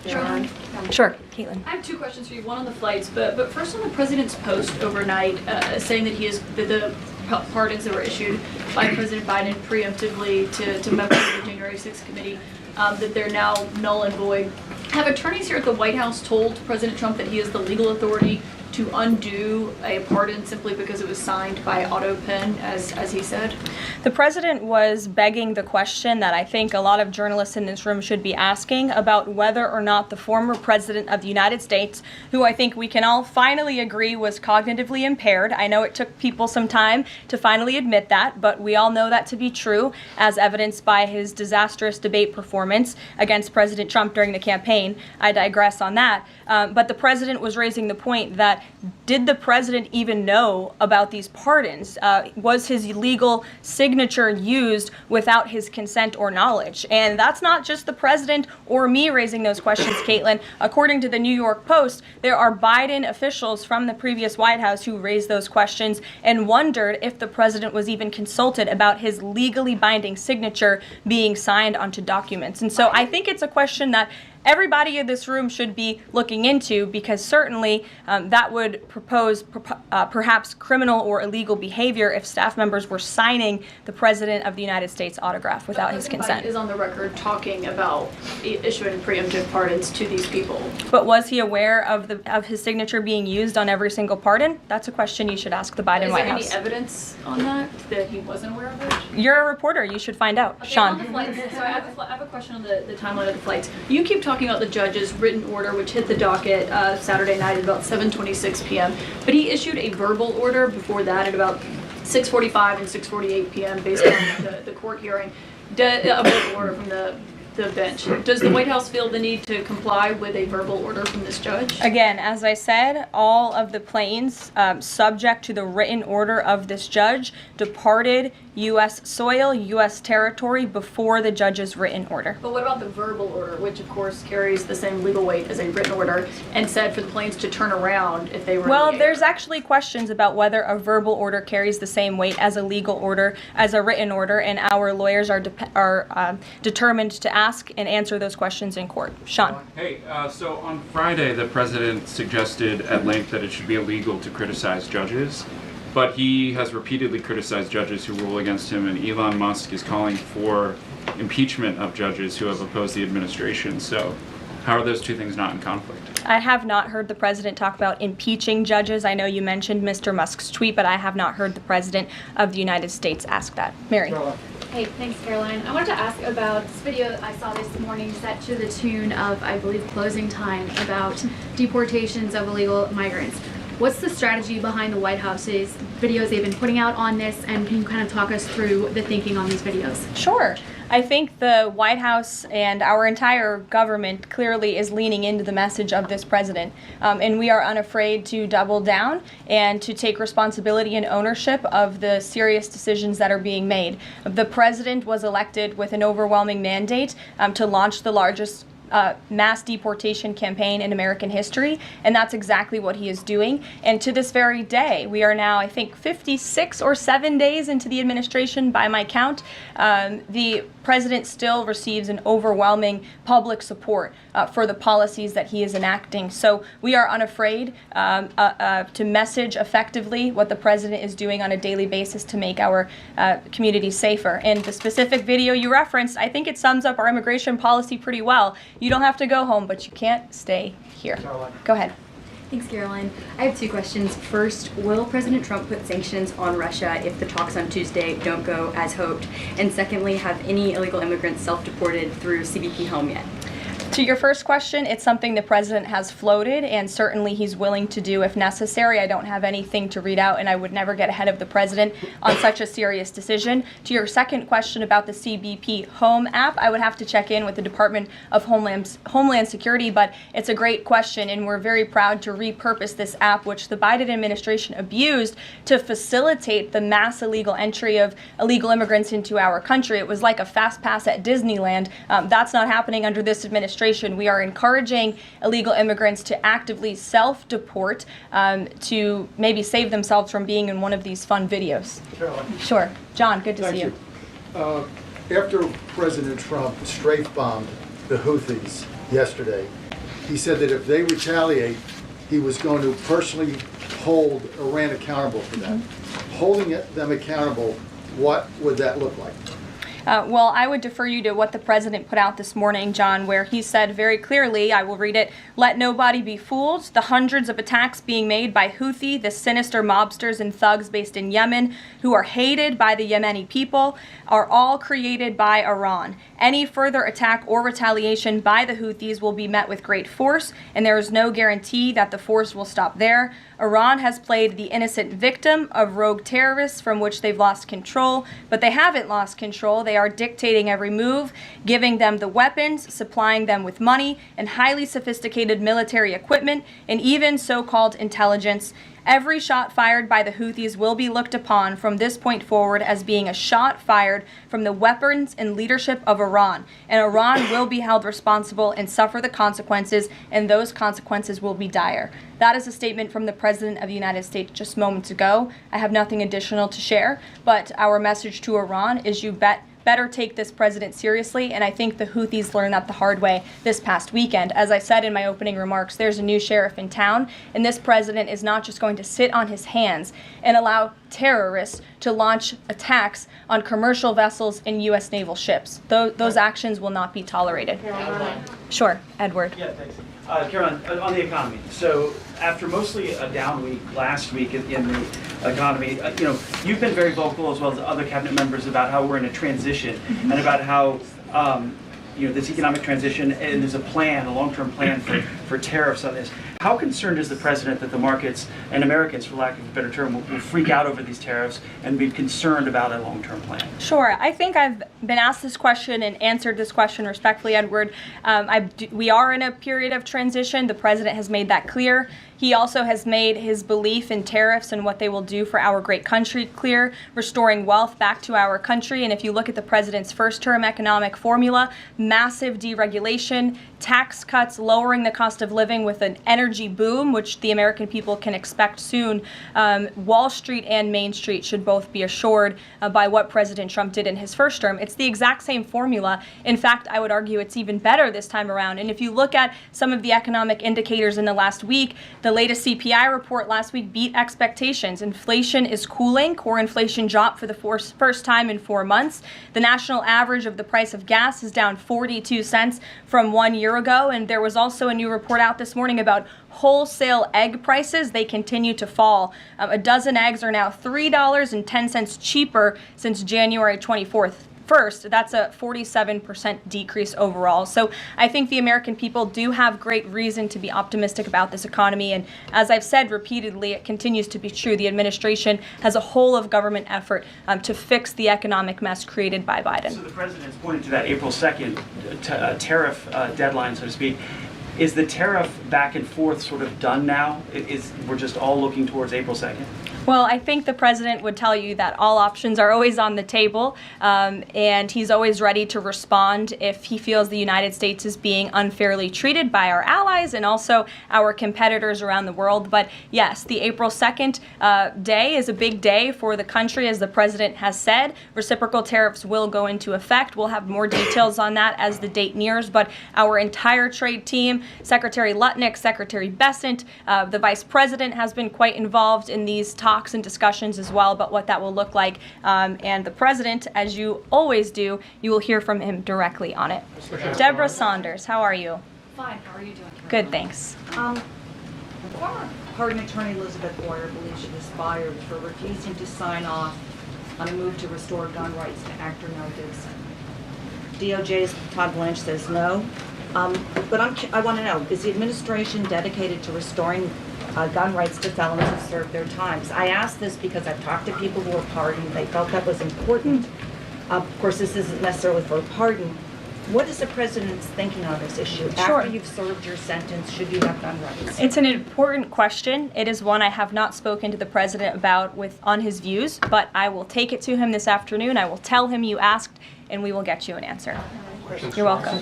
John. Sure, Caitlin. I have two questions for you. One on the flights, but first on the president's post overnight, saying that the pardons that were issued by President Biden preemptively to members of the January 6th committee, that they're now null and void. Have attorneys here at the White House told President Trump that he has the legal authority to undo a pardon simply because it was signed by auto pen, as he said? The president was begging the question that I think a lot of journalists in this room should be asking about whether or not the former president of the United States, who I think we can all finally agree was cognitively impaired. I know it took people some time to finally admit that, but we all know that to be true, as evidenced by his disastrous debate performance against President Trump during the campaign. I digress on that. But the president was raising the point that did the president even know about these pardons? Was his legal signature used without his consent or knowledge? And that's not just the president or me raising those questions, Caitlin. According to the New York Post, there are Biden officials from the previous White House who raised those questions and wondered if the president was even consulted about his legally binding signature being signed onto documents. And so I think it's a question that everybody in this room should be looking into, because certainly that would propose perhaps criminal or illegal behavior if staff members were signing the President of the United States autograph without his consent. Biden is on the record talking about issuing preemptive pardons to these people. But was he aware of his signature being used on every single pardon? That's a question you should ask the Biden White House. Is there any evidence on that he wasn't aware of it? You're a reporter. You should find out. Okay, Sean. on the flights, so I have a question on the timeline of the flights. You keep talking about the judge's written order, which hit the docket Saturday night at about 7:26 p.m. But he issued a verbal order before that at about 6:45 and 6:48 p.m. based on the court hearing. A verbal order from the bench. Does the White House feel the need to comply with a verbal order from this judge? Again, as I said, all of the planes subject to the written order of this judge departed U.S. soil, U.S. territory before the judge's written order. But what about the verbal order, which of course carries the same legal weight as a written order, and said for the planes to turn around if they were Well, there's actually questions about whether a verbal order carries the same weight as a legal order, as a written order, and our lawyers are determined to ask and answer those questions in court. Sean. Hey, so on Friday, the president suggested at length that it should be illegal to criticize judges, but he has repeatedly criticized judges who rule against him, and Elon Musk is calling for impeachment of judges who have opposed the administration. So how are those two things not in conflict? I have not heard the president talk about impeaching judges. I know you mentioned Mr. Musk's tweet, but I have not heard the president of the United States ask that. Mary. Hey, thanks, Caroline. I wanted to ask about this video I saw this morning set to the tune of, I believe, Closing Time, about deportations of illegal migrants. What's the strategy behind the White House's videos they've been putting out on this, and can you kind of talk us through the thinking on these videos? Sure. I think the White House and our entire government clearly is leaning into the message of this president. And we are unafraid to double down and to take responsibility and ownership of the serious decisions that are being made. The president was elected with an overwhelming mandate to launch the largest mass deportation campaign in American history, and that's exactly what he is doing. And to this very day, we are now, I think, 56 or 7 days into the administration by my count. The president still receives an overwhelming public support for the policies that he is enacting. So we are unafraid to message effectively what the president is doing on a daily basis to make our communities safer. And the specific video you referenced, I think it sums up our immigration policy pretty well. You don't have to go home, but you can't stay here. Karoline. Go ahead. Thanks, Caroline. I have two questions. First, will President Trump put sanctions on Russia if the talks on Tuesday don't go as hoped? And secondly, have any illegal immigrants self-deported through CBP home yet? To your first question, it's something the president has floated, and certainly he's willing to do if necessary. I don't have anything to read out, and I would never get ahead of the president on such a serious decision. To your second question about the CBP Home app, I would have to check in with the Department of Homeland Security, but it's a great question, and we're very proud to repurpose this app, which the Biden administration abused to facilitate the mass illegal entry of illegal immigrants into our country. It was like a fast pass at Disneyland. That's not happening under this administration. We are encouraging illegal immigrants to actively self-deport to maybe save themselves from being in one of these fun videos. Caroline. Sure. John, good to see you. After President Trump strafe-bombed the Houthis yesterday, he said that if they retaliate, he was going to personally hold Iran accountable for that. Holding them accountable, what would that look like? Well, I would defer you to what the president put out this morning, John, where he said very clearly, I will read it, "Let nobody be fooled. The hundreds of attacks being made by Houthi, the sinister mobsters and thugs based in Yemen, who are hated by the Yemeni people, are all created by Iran. Any further attack or retaliation by the Houthis will be met with great force, and there is no guarantee that the force will stop there. Iran has played the innocent victim of rogue terrorists from which they've lost control, but they haven't lost control. They are dictating every move, giving them the weapons, supplying them with money and highly sophisticated military equipment, and even so-called intelligence. Every shot fired by the Houthis will be looked upon from this point forward as being a shot fired from the weapons and leadership of Iran. And Iran will be held responsible and suffer the consequences, and those consequences will be dire." That is a statement from the President of the United States just moments ago. I have nothing additional to share, but our message to Iran is you better take this president seriously, and I think the Houthis learned that the hard way this past weekend. As I said in my opening remarks, there's a new sheriff in town, and this president is not just going to sit on his hands and allow terrorists to launch attacks on commercial vessels and U.S. naval ships. Those actions will not be tolerated. Sure, Edward. Yeah, thanks. Caroline, on the economy. So after mostly a down week last week in the economy, you've been very vocal as well as other cabinet members about how we're in a transition and about how this economic transition, and there's a plan, a long-term plan for tariffs on this. How concerned is the president that the markets and Americans, for lack of a better term, will freak out over these tariffs and be concerned about a long-term plan? Sure. I think I've been asked this question and answered this question respectfully, Edward. We are in a period of transition. The president has made that clear. He also has made his belief in tariffs and what they will do for our great country clear, restoring wealth back to our country. And if you look at the president's first-term economic formula, massive deregulation, tax cuts, lowering the cost of living with an energy boom, which the American people can expect soon. Wall Street and Main Street should both be assured by what President Trump did in his first term. It's the exact same formula. In fact, I would argue it's even better this time around. And if you look at some of the economic indicators in the last week, the latest CPI report last week beat expectations. Inflation is cooling. Core inflation dropped for the first time in 4 months. The national average of the price of gas is down 42 cents from 1 year ago. And there was also a new report out this morning about wholesale egg prices. They continue to fall. A dozen eggs are now $3.10 cheaper since January 24th. First, that's a 47% decrease overall. So I think the American people do have great reason to be optimistic about this economy. And as I've said repeatedly, it continues to be true. The administration has a whole of government effort to fix the economic mess created by Biden. So the president has pointed to that April 2nd tariff deadline, so to speak. Is the tariff back and forth sort of done now? We're just all looking towards April 2nd? Well, I think the president would tell you that all options are always on the table, and he's always ready to respond if he feels the United States is being unfairly treated by our allies and also our competitors around the world. But yes, the April 2nd day is a big day for the country, as the president has said. Reciprocal tariffs will go into effect. We'll have more details on that as the date nears, but our entire trade team, Secretary Lutnick, Secretary Bessent, the vice president has been quite involved in these talks and discussions as well about what that will look like. And the president, as you always do, you will hear from him directly on it. Deborah Saunders, how are you? Fine. How are you doing? Good, thanks. Former pardon attorney Elizabeth Boyer believes she was fired for refusing to sign off on a move to restore gun rights to actor Mel Gibson. DOJ's Todd Blanche says no. But I want to know, is the administration dedicated to restoring gun rights to felons who serve their times? I ask this because I've talked to people who were pardoned. They felt that was important. Of course, this isn't necessarily for a pardon. What is the president's thinking on this issue? Sure. After you've served your sentence, should you have gun rights? It's an important question. It is one I have not spoken to the president about on his views, but I will take it to him this afternoon. I will tell him you asked, and we will get you an answer. You're welcome.